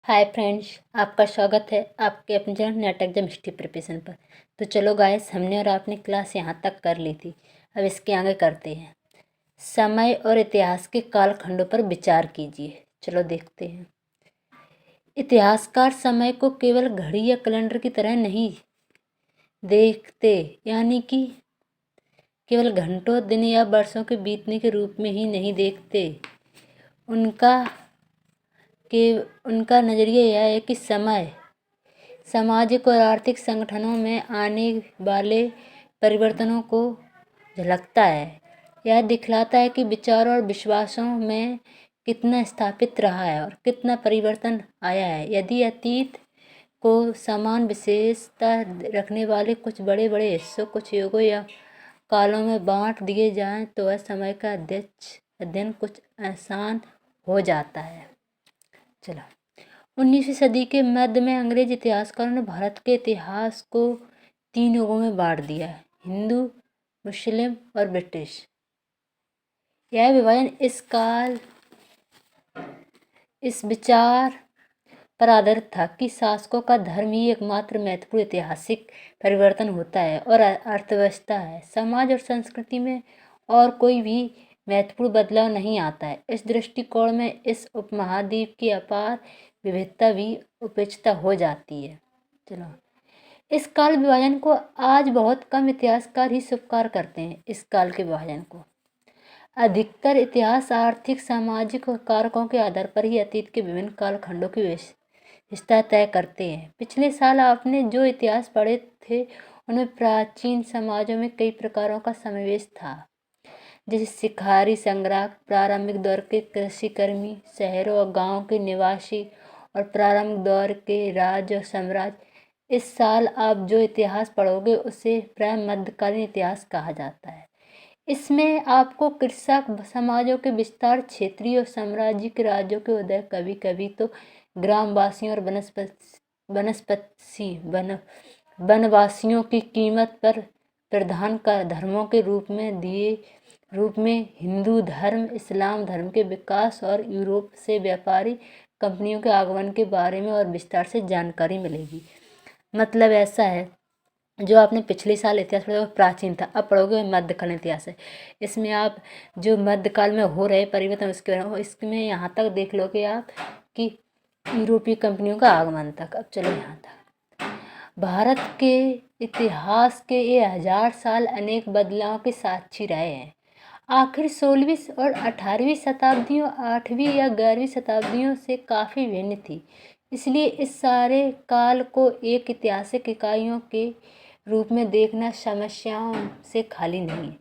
Hi friends, आपका स्वागत है आपके अपने चैनल नाटक एग्जाम हिस्ट्री प्रिपरेशन पर। तो चलो गाइस, हमने और आपने क्लास यहाँ तक कर ली थी। अब इसके आगे करते हैं। समय और इतिहास के कालखंडों पर विचार कीजिए। चलो देखते हैं। इतिहासकार समय को केवल घड़ी या कैलेंडर की तरह नहीं देखते, यानी कि केवल घंटों, दिन या वर्षों के बीतने के रूप में ही नहीं देखते। उनका नज़रिया यह है कि समय सामाजिक और आर्थिक संगठनों में आने वाले परिवर्तनों को झलकता है। यह दिखलाता है कि विचारों और विश्वासों में कितना स्थापित रहा है और कितना परिवर्तन आया है। यदि अतीत को समान विशेषता रखने वाले कुछ बड़े बड़े हिस्सों, कुछ युगों या कालों में बांट दिए जाएं, तो वह समय का अध्ययन कुछ आसान हो जाता है। चलो, 19वीं सदी के मध्य में अंग्रेज इतिहासकारों ने भारत के इतिहास को 3 युगों में बांट दिया: हिंदू, मुस्लिम और ब्रिटिश। यह विभाजन इस विचार पर आधारित था कि शासकों का धर्म ही एकमात्र महत्वपूर्ण ऐतिहासिक परिवर्तन होता है और अर्थव्यवस्था है। समाज और संस्कृति में और कोई भी महत्वपूर्ण बदलाव नहीं आता है। इस दृष्टिकोण में इस उपमहाद्वीप की अपार विविधता भी उपेक्षित हो जाती है। चलो, इस काल विभाजन को आज बहुत कम इतिहासकार ही स्वीकार करते हैं। इस काल के विभाजन को अधिकतर इतिहास आर्थिक, सामाजिक और कारकों के आधार पर ही अतीत के विभिन्न कालखंडों की विशेषता तय करते हैं। पिछले साल आपने जो इतिहास पढ़े थे, उनमें प्राचीन समाजों में कई प्रकारों का समावेश था, जैसे शिकारी संग्राहक, प्रारंभिक दौर के कृषिकर्मी, शहरों और गांवों के निवासी और प्रारंभिक दौर के राज्य और साम्राज्य। इस साल आप जो इतिहास पढ़ोगे उसे प्राय मध्यकालीन इतिहास कहा जाता है। इसमें आपको कृषक समाजों के विस्तार, क्षेत्रीय और साम्राज्यिक राज्यों के उदय, कभी कभी तो ग्रामवासियों और वनवासियों की कीमत पर प्रधान का धर्मों के रूप में हिंदू धर्म, इस्लाम धर्म के विकास और यूरोप से व्यापारी कंपनियों के आगमन के बारे में और विस्तार से जानकारी मिलेगी। मतलब ऐसा है, जो आपने पिछले साल इतिहास पढ़ा वो प्राचीन था, अब पढ़ोगे मध्यकालीन इतिहास है। इसमें आप जो मध्यकाल में हो रहे परिवर्तन इसमें यहाँ तक देख लोगे आप कि यूरोपीय कंपनियों का आगमन तक। अब चलो यहाँ तक। भारत के इतिहास के ये 1000 साल अनेक बदलावों के साक्षी रहे हैं। आखिर 16वीं और 18वीं शताब्दियों, 8वीं या 11वीं शताब्दियों से काफ़ी भिन्न थी। इसलिए इस सारे काल को एक ऐतिहासिक इकाइयों के रूप में देखना समस्याओं से खाली नहीं है।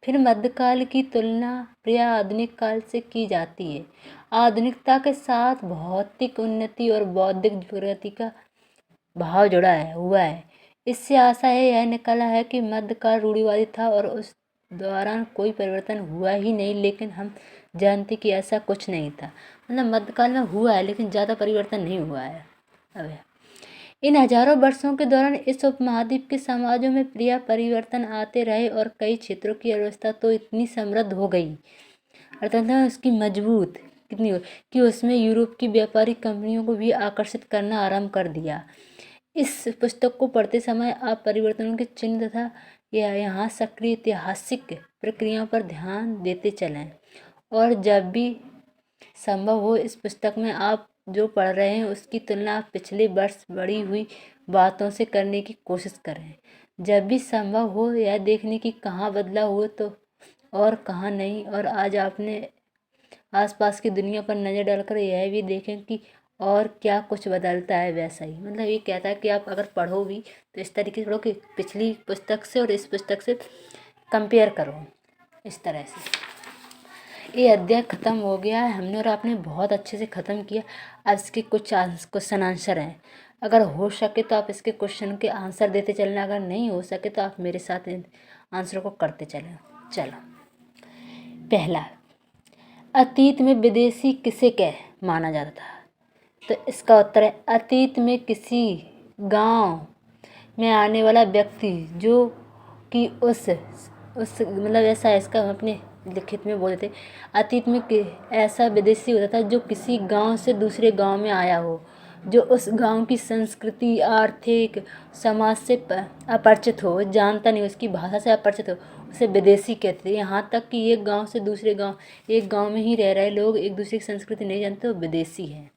फिर मध्यकाल की तुलना प्राय आधुनिक काल से की जाती है। आधुनिकता के साथ भौतिक उन्नति और बौद्धिक प्रगति का भाव जुड़ा हुआ है। इससे आशा यह निकला है कि मध्यकाल रूढ़िवादी था और उस दौरान कोई परिवर्तन हुआ ही नहीं, लेकिन हम जानते कि ऐसा कुछ नहीं था। मतलब मध्यकाल में हुआ है लेकिन ज़्यादा परिवर्तन नहीं हुआ है। अब इन हजारों वर्षों के दौरान इस उपमहाद्वीप के समाजों में प्रिय परिवर्तन आते रहे और कई क्षेत्रों की अर्थव्यवस्था तो इतनी समृद्ध हो गई, अर्थव्यवस्था उसकी मजबूत कितनी हो कि उसमें यूरोप की व्यापारिक कंपनियों को भी आकर्षित करना आरंभ कर दिया। इस पुस्तक को पढ़ते समय आप परिवर्तनों के चिन्ह तथा यहाँ सक्रिय ऐतिहासिक प्रक्रियाओं पर ध्यान देते चलें, और जब भी संभव हो इस पुस्तक में आप जो पढ़ रहे हैं उसकी तुलना पिछले वर्ष बढ़ी हुई बातों से करने की कोशिश करें। जब भी संभव हो यह देखने की कहाँ बदलाव हुआ तो और कहाँ नहीं, और आज आपने आसपास की दुनिया पर नज़र डालकर यह भी देखें कि और क्या कुछ बदलता है वैसा ही। मतलब ये कहता है कि आप अगर पढ़ो भी तो इस तरीके से पढ़ो कि पिछली पुस्तक से और इस पुस्तक से कंपेयर करो। इस तरह से ये अध्याय ख़त्म हो गया है। हमने और आपने बहुत अच्छे से ख़त्म किया। अब इसके कुछ क्वेश्चन आंसर हैं। अगर हो सके तो आप इसके क्वेश्चन के आंसर देते चलना, अगर नहीं हो सके तो आप मेरे साथ आंसर को करते चलें। चलो, पहला, अतीत में विदेशी किसे माना जाता था? तो इसका उत्तर है अतीत में किसी गांव में आने वाला व्यक्ति जो कि उस मतलब ऐसा है, इसका अपने लिखित में बोलते थे। अतीत में ऐसा विदेशी होता था जो किसी गांव से दूसरे गांव में आया हो, जो उस गांव की संस्कृति, आर्थिक, समाज से अपरिचित हो, जानता नहीं, उसकी भाषा से अपरिचित हो, उसे विदेशी कहते थे। यहाँ तक कि एक गांव से दूसरे गांव, एक गांव में ही रह रहे लोग एक दूसरे की संस्कृति नहीं जानते, वो विदेशी है।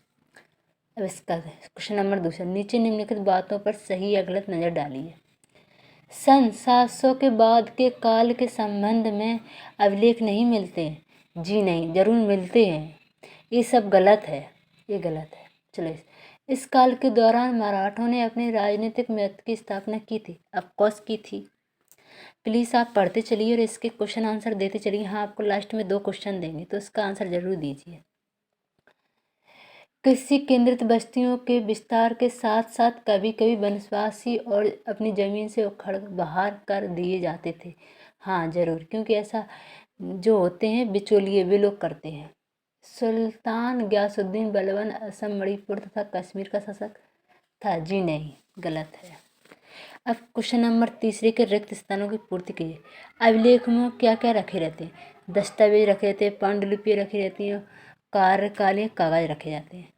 अब इसका क्वेश्चन नंबर 2, नीचे निम्नलिखित बातों पर सही या गलत नज़र डालिए। सन 700 के बाद के काल के संबंध में अभिलेख नहीं मिलते। जी नहीं, जरूर मिलते हैं। ये सब गलत है, ये गलत है। चलो, इस काल के दौरान मराठों ने अपने राजनीतिक महत्व की स्थापना की थी। ऑफकोर्स की थी। प्लीज़ आप पढ़ते चलिए और इसके क्वेश्चन आंसर देते चलिए। हाँ, आपको लास्ट में 2 क्वेश्चन देंगे तो इसका आंसर जरूर दीजिए। कृषि केंद्रित बस्तियों के विस्तार के साथ साथ कभी कभी वनवासी और अपनी ज़मीन से उखड़ बाहर कर दिए जाते थे। हाँ ज़रूर, क्योंकि ऐसा जो होते हैं बिचौलिए, वे लोग करते हैं। सुल्तान गयासुद्दीन बलबन असम, मणिपुर तथा कश्मीर का शासक था। जी नहीं, गलत है। अब क्वेश्चन नंबर 3 के रिक्त स्थानों की पूर्ति कीजिए। अभिलेख में क्या क्या रखे रहते हैं? दस्तावेज रखे रहते हैं, पांडुलिपियाँ रखी रहती हैं, कार्यकालीन कागज रखे जाते हैं।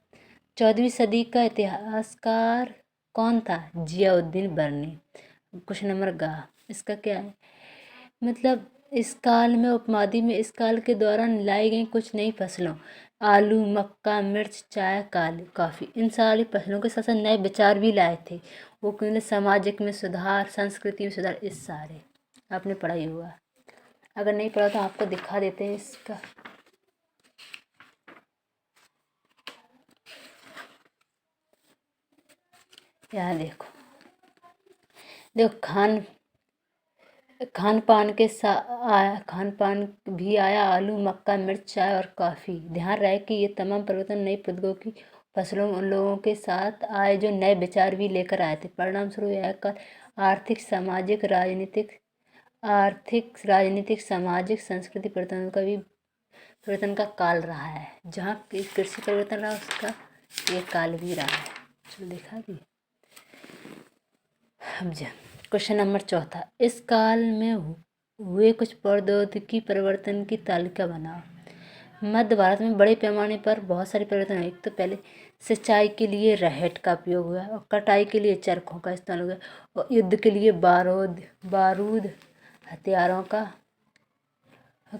14वीं सदी का इतिहासकार कौन था? जियाउद्दीन बर्नी। क्वेश्चन नंबर गा, इसका क्या है मतलब? इस काल में, उपमहाद्वीप में इस काल के दौरान लाई गई कुछ नई फसलों, आलू, मक्का, मिर्च, चाय, कॉफ़ी, इन सारी फसलों के साथ साथ नए विचार भी लाए थे। वो क्योंकि सामाजिक में सुधार, संस्कृति में सुधार, इस सारे आपने पढ़ा ही होगा। अगर नहीं पढ़ा तो आपको दिखा देते हैं इसका। यहाँ देखो खान पान भी आया, आलू, मक्का, मिर्च, चाय और कॉफ़ी। ध्यान रहे कि ये तमाम परिवर्तन नई प्रौद्योगिकी फसलों उन लोगों के साथ आए जो नए विचार भी लेकर आए थे। परिणाम स्वरूप यह काल आर्थिक, राजनीतिक, सामाजिक, संस्कृति परिवर्तन का काल रहा है। जहाँ कृषि परिवर्तन रहा, उसका ये काल भी रहा है। चलो देखा भी। अब क्वेश्चन नंबर 4, इस काल में हुए कुछ प्रौद्योगिकी परिवर्तन की तालिका बनाओ। मध्य भारत में बड़े पैमाने पर बहुत सारे परिवर्तन हुए। एक तो पहले सिंचाई के लिए रहट का उपयोग हुआ और कटाई के लिए चरखों का इस्तेमाल हुआ और युद्ध के लिए बारूद हथियारों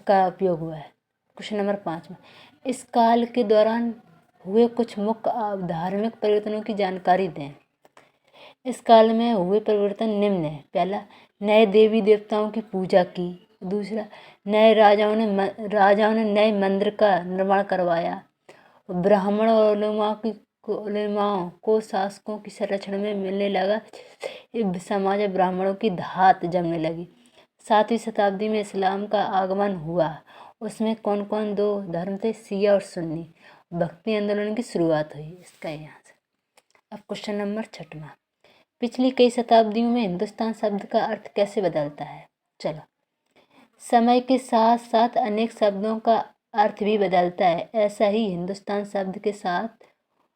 का उपयोग हुआ है। क्वेश्चन नंबर 5 में इस काल के दौरान हुए कुछ मुख्य धार्मिक परिवर्तनों की जानकारी दें। इस काल में हुए परिवर्तन निम्न है। पहला, नए देवी देवताओं की पूजा की। दूसरा, नए राजाओं ने नए मंदिर का निर्माण करवाया। ब्राह्मण और उलेमाओं को शासकों की संरक्षण में मिलने लगा। समाज में ब्राह्मणों की धात जमने लगी। 7वीं शताब्दी में इस्लाम का आगमन हुआ। उसमें कौन कौन 2 धर्म थे? शिया और सुन्नी। भक्ति आंदोलन की शुरुआत हुई। इसका यहाँ से। अब क्वेश्चन नंबर 6, पिछली कई शताब्दियों में हिंदुस्तान शब्द का अर्थ कैसे बदलता है? चलो, समय के साथ साथ अनेक शब्दों का अर्थ भी बदलता है। ऐसा ही हिंदुस्तान शब्द के साथ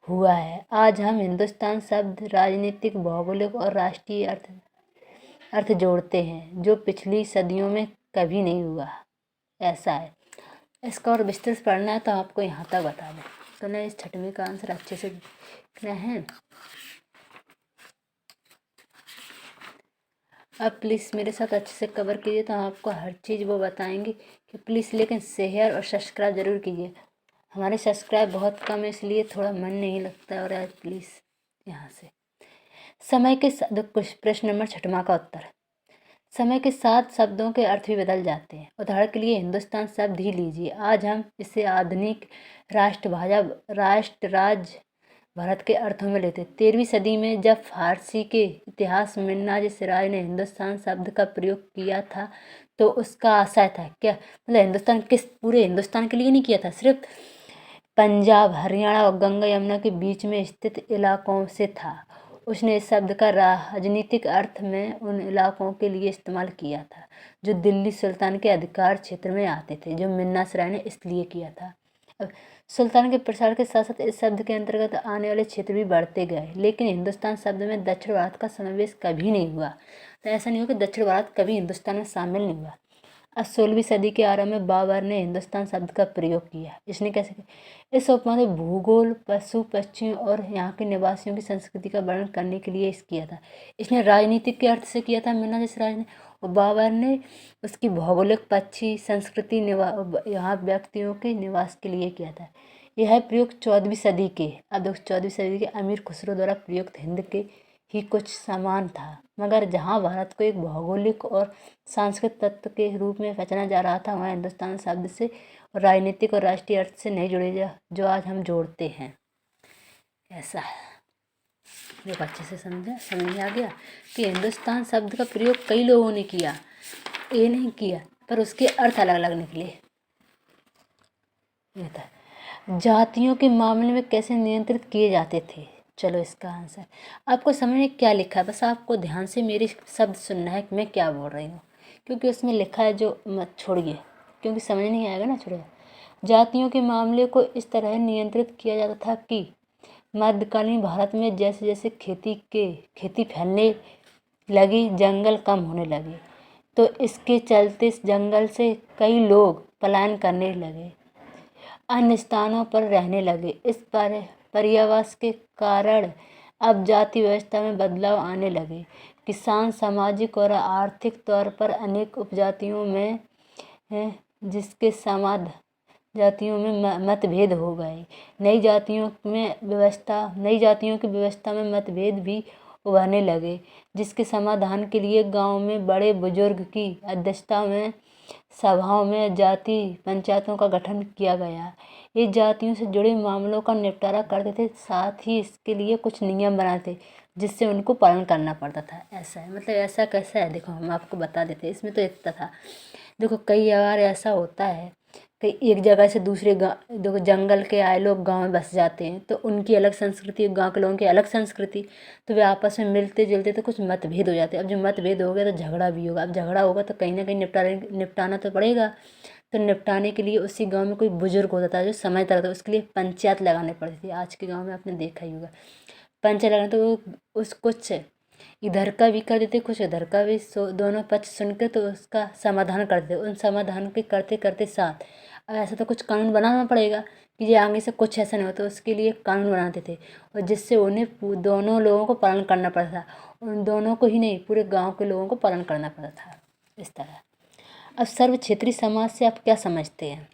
हुआ है। आज हम हिंदुस्तान शब्द राजनीतिक, भौगोलिक और राष्ट्रीय अर्थ जोड़ते हैं, जो पिछली सदियों में कभी नहीं हुआ। ऐसा है। इसका और विस्तृत पढ़ना है तो आपको यहाँ तक बता दें। तो ना इस 6वीं का आंसर अच्छे से लिखना है। अब प्लीज़ मेरे साथ अच्छे से कवर कीजिए, तो आपको हर चीज़ वो बताएंगे कि प्लीज़, लेकिन शेयर और सब्सक्राइब ज़रूर कीजिए। हमारे सब्सक्राइब बहुत कम है, इसलिए थोड़ा मन नहीं लगता। और आज प्लीज़ यहाँ से समय के प्रश्न नंबर 6 का उत्तर। समय के साथ शब्दों के अर्थ भी बदल जाते हैं। उदाहरण के लिए हिंदुस्तान शब्द ही लीजिए। आज हम इसे आधुनिक राष्ट्र भारत के अर्थों में लेते। 13वीं सदी में जब फारसी के इतिहास मिन्हाज सिराज ने हिंदुस्तान शब्द का प्रयोग किया था तो उसका आशय था क्या? मतलब हिंदुस्तान पूरे हिंदुस्तान के लिए नहीं किया था, सिर्फ पंजाब, हरियाणा और गंगा यमुना के बीच में स्थित इलाकों से था। उसने इस शब्द का राजनीतिक अर्थ में उन इलाकों के लिए इस्तेमाल किया था जो दिल्ली सुल्तान के अधिकार क्षेत्र में आते थे, जो मिन्ना सराय ने इसलिए किया था। अब सुल्तान के प्रसार के साथ साथ इस शब्द के अंतर्गत आने वाले क्षेत्र भी बढ़ते गए, लेकिन हिंदुस्तान शब्द में दक्षिण भारत का समावेश कभी नहीं हुआ। तो ऐसा नहीं हो कि दक्षिण भारत कभी हिंदुस्तान में शामिल नहीं हुआ। अब 16वीं सदी के आरंभ में बाबर ने हिंदुस्तान शब्द का प्रयोग किया। इसने कैसे किया? इस उपमा ने भूगोल, पशु पक्षियों और यहाँ के निवासियों की संस्कृति का वर्णन करने के लिए किया था। इसने राजनीतिक के अर्थ से किया था मीना जसराज ने, और बाबर ने उसकी भौगोलिक, पक्षी, संस्कृति, यहाँ व्यक्तियों के निवास के लिए किया था। यह प्रयोग 14वीं सदी के, अब देखो 14वीं सदी के अमीर खुसरो द्वारा प्रयुक्त हिंद के ही कुछ समान था, मगर जहाँ भारत को एक भौगोलिक और सांस्कृतिक तत्व के रूप में पहचाना जा रहा था, वहाँ हिंदुस्तान शब्द से और राजनीतिक और राष्ट्रीय अर्थ से नहीं जुड़े जो आज हम जोड़ते हैं। ऐसा है, देखो अच्छे से समझ में आ गया कि हिंदुस्तान शब्द का प्रयोग कई लोगों ने किया, ये नहीं किया, पर उसके अर्थ अलग अलग निकले। ये था जातियों के मामले में कैसे नियंत्रित किए जाते थे। चलो इसका आंसर आपको समझ में क्या लिखा है, बस आपको ध्यान से मेरे शब्द सुनना है कि मैं क्या बोल रही हूँ, क्योंकि उसमें लिखा है जो मत छोड़िए, क्योंकि समझ नहीं आएगा ना, छोड़िए। जातियों के मामले को इस तरह नियंत्रित किया जाता था कि मध्यकालीन भारत में जैसे जैसे खेती फैलने लगी, जंगल कम होने लगे, तो इसके चलते इस जंगल से कई लोग पलायन करने लगे, अन्य स्थानों पर रहने लगे। इस पर्यावास के कारण अब जाति व्यवस्था में बदलाव आने लगे। किसान सामाजिक और आर्थिक तौर पर अनेक उपजातियों में हैं, जिसके समाज जातियों में मतभेद हो गए। नई जातियों की व्यवस्था में मतभेद भी उभरने लगे, जिसके समाधान के लिए गांव में बड़े बुजुर्ग की अध्यक्षता में सभाओं में जाति पंचायतों का गठन किया गया। ये जातियों से जुड़े मामलों का निपटारा करते थे, साथ ही इसके लिए कुछ नियम बनाते जिससे उनको पालन करना पड़ता था। ऐसा है, मतलब ऐसा कैसा है, देखो हम आपको बता देते हैं। इसमें तो इतना था, देखो कई बार ऐसा होता है कि एक जगह से दूसरे गाँव, देखो जंगल के आए लोग गांव में बस जाते हैं, तो उनकी अलग संस्कृति, गांव के लोगों की अलग संस्कृति, तो वे आपस में मिलते जुलते तो कुछ मतभेद हो जाते हैं। अब जो मतभेद हो गया तो झगड़ा भी होगा, अब झगड़ा होगा तो कहीं ना कहीं निपटाना तो पड़ेगा। तो निपटाने के लिए उसी गांव में कोई बुजुर्ग होता था जो समझता था, उसके लिए पंचायत लगानी पड़ती थी। आज के गाँव में आपने देखा ही होगा पंचायत लगाना, तो वो उस कुछ इधर का भी कर देते, कुछ इधर का भी, दोनों पक्ष सुनकर तो उसका समाधान कर देते। उन समाधान के करते करते साथ अब ऐसा तो कुछ कानून बनाना पड़ेगा कि ये आगे से कुछ ऐसा नहीं होता, उसके लिए कानून बनाते थे, और जिससे उन्हें दोनों लोगों को पालन करना पड़ता था। उन दोनों को ही नहीं, पूरे गांव के लोगों को पालन करना पड़ता था, इस तरह। अब सर्व क्षेत्रीय समाज से आप क्या समझते हैं?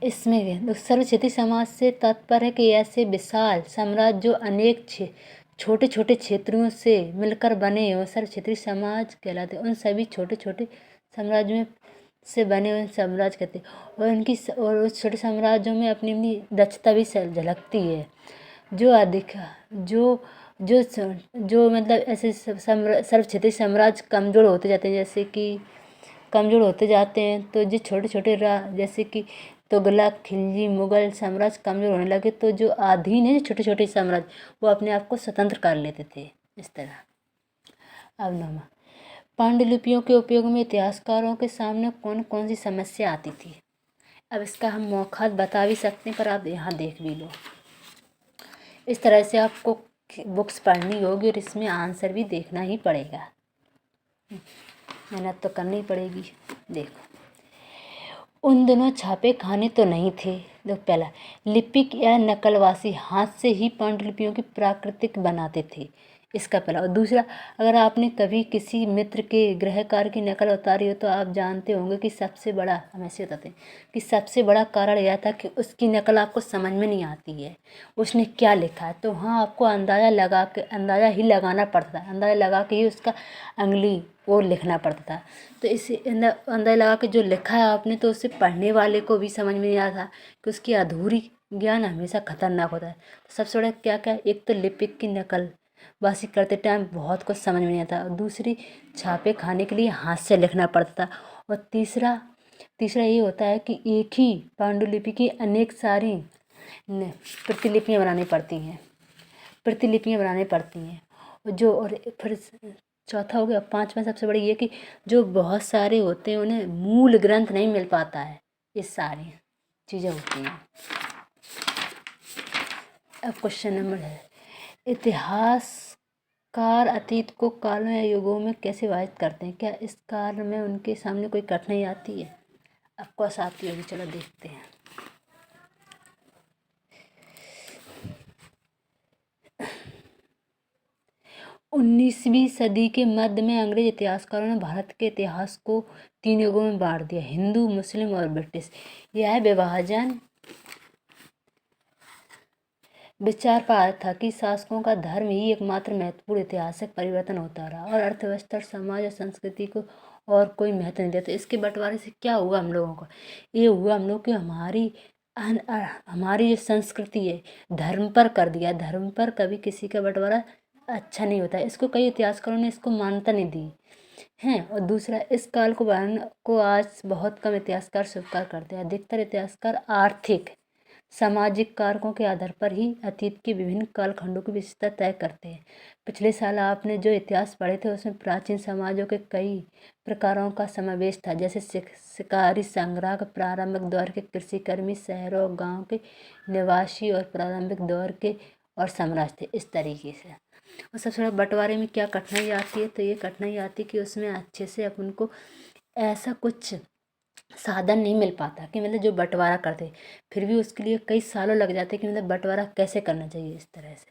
इसमें सर्व क्षेत्रीय समाज से तात्पर्य है कि ऐसे विशाल साम्राज्य जो अनेक छोटे छोटे क्षेत्रों से मिलकर बने हो सर्व क्षेत्रीय समाज कहलाते हैं। उन सभी छोटे छोटे साम्राज्यों से बने हुए साम्राज्य कहते हैं, और उस छोटे साम्राज्यों में अपनी अपनी दक्षता भी झलकती है। जो अधिक जो जो जो मतलब ऐसे सर्व क्षेत्रीय साम्राज्य कमज़ोर होते जाते हैं, जैसे कि कमज़ोर होते जाते हैं, तो जो छोटे छोटे जैसे कि तुगलक, खिलजी, मुगल साम्राज्य कमज़ोर होने लगे, तो जो अधीन है छोटे छोटे साम्राज्य वो अपने आप को स्वतंत्र कर लेते थे, इस तरह। अब नामा पांडुलिपियों के उपयोग में इतिहासकारों के सामने कौन कौन सी समस्या आती थी? अब इसका हम मौखिक बता भी सकते हैं, पर आप यहाँ देख भी लो। इस तरह से आपको बुक्स पढ़नी होगी और इसमें आंसर भी देखना ही पड़ेगा, मेहनत तो करनी पड़ेगी। देखो उन दिनों छापे खाने तो नहीं थे। देखो पहला, लिपिक या नकलवासी हाथ से ही पांडुलिपियों की प्राकृतिक बनाते थे, इसका पहला। और दूसरा, अगर आपने कभी किसी मित्र के गृह कार्य की नकल उतारी हो तो आप जानते होंगे कि सबसे बड़ा, हम ऐसे बताते हैं कि सबसे बड़ा कारण यह था कि उसकी नकल आपको समझ में नहीं आती है उसने क्या लिखा है। तो हाँ, आपको अंदाज़ा ही लगाना पड़ता था, अंदाज़ा लगा के ही उसका अंगुली वो लिखना पड़ता था। तो इसे अंदाज़ा लगा के जो लिखा है आपने, तो उससे पढ़ने वाले को भी समझ में नहीं आता कि उसकी अधूरी ज्ञान हमेशा खतरनाक होता है। तो सबसे बड़ा क्या क्या, एक तो लिपिक की नकल बासी करते टाइम बहुत कुछ समझ में नहीं आता, और दूसरी छापे खाने के लिए हाथ से लिखना पड़ता था, और तीसरा ये होता है कि एक ही पांडुलिपि की अनेक सारी प्रतिलिपियाँ बनानी पड़ती हैं, और फिर चौथा हो गया। पांचवा सबसे बड़ी ये कि जो बहुत सारे होते हैं उन्हें मूल ग्रंथ नहीं मिल पाता है, ये सारी चीज़ें होती हैं। अब क्वेश्चन नंबर है, इतिहास कार अतीत को कालों या युगों में कैसे विभाजित करते हैं? क्या इस कार्य में उनके सामने कोई कठिनाई आती है? ऑफकोर्स आती होगी, चलो देखते हैं। 19वीं सदी के मध्य में अंग्रेज इतिहासकारों ने भारत के इतिहास को 3 युगों में बांट दिया, हिंदू, मुस्लिम और ब्रिटिश। यह विभाजन विचार पाया था कि शासकों का धर्म ही एकमात्र महत्वपूर्ण ऐतिहासिक परिवर्तन होता रहा और अर्थव्यवस्था, समाज और संस्कृति को और कोई महत्व नहीं दिया। तो इसके बंटवारे से क्या हुआ हम लोगों को? ये हुआ हम लोग कि हमारी जो संस्कृति है धर्म पर कर दिया। धर्म पर कभी किसी का बंटवारा अच्छा नहीं होता। इसको कई इतिहासकारों ने इसको मान्यता नहीं दी हैं। और दूसरा, इस काल को आज बहुत कम इतिहासकार स्वीकार करते हैं। अधिकतर इतिहासकार आर्थिक, सामाजिक कारकों के आधार पर ही अतीत के विभिन्न कालखंडों की विशेषता तय करते हैं। पिछले साल आपने जो इतिहास पढ़े थे उसमें प्राचीन समाजों के कई प्रकारों का समावेश था, जैसे शिकारी संग्राहक, प्रारंभिक दौर के कृषिकर्मी, शहरों और गांव के निवासी और प्रारंभिक दौर के और साम्राज्य थे। इस तरीके से। और सबसे बड़ा बंटवारे में क्या कठिनाई आती है? तो ये कठिनाई आती है कि उसमें अच्छे से अपन को ऐसा कुछ साधन नहीं मिल पाता कि मतलब जो बंटवारा करते, फिर भी उसके लिए कई सालों लग जाते कि मतलब बंटवारा कैसे करना चाहिए इस तरह से।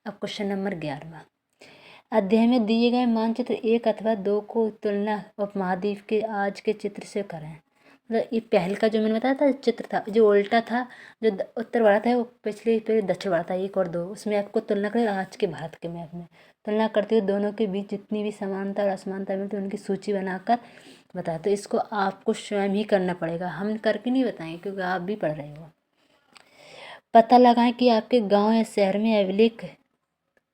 अब क्वेश्चन नंबर 11वां, अध्याय में दिए गए मानचित्र 1 अथवा 2 को तुलना उपमहाद्वीप के आज के चित्र से करें। मतलब ये पहल का जो मैंने बताया था चित्र था, जो उल्टा था, जो उत्तर वाला था वो पिछले पे दक्षिण वाला था, 1 और 2। उसमें आपको तुलना करें आज के भारत के मैप में। तुलना करते हुए दोनों के बीच जितनी भी समानता और असमानता मिलती है उनकी सूची बनाकर बताया। तो इसको आपको स्वयं ही करना पड़ेगा, हम करके नहीं बताएंगे क्योंकि आप भी पढ़ रहे हो। पता लगाएं कि आपके गांव या शहर में अभिलेख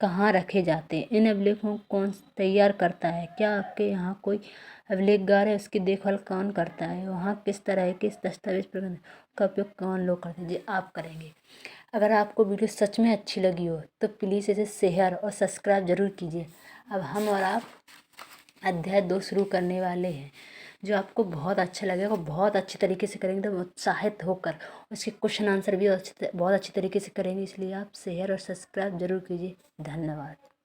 कहाँ रखे जाते हैं। इन अभिलेखों को कौन तैयार करता है? क्या आपके यहाँ कोई अभिलेखगार है? उसकी देखभाल कौन करता है? वहाँ किस तरह के दस्तावेज प्रबंधन का उपयोग कौन लोग करते हैं? जी आप करेंगे। अगर आपको वीडियो सच में अच्छी लगी हो तो प्लीज़ इसे शेयर और सब्सक्राइब ज़रूर कीजिए। अब हम और आप अध्याय 2 शुरू करने वाले हैं, जो आपको बहुत अच्छा लगेगा, बहुत अच्छी तरीके से करेंगे, तो उत्साहित होकर उसके क्वेश्चन आंसर भी बहुत अच्छी तरीके से करेंगे। इसलिए आप शेयर और सब्सक्राइब जरूर कीजिए। धन्यवाद।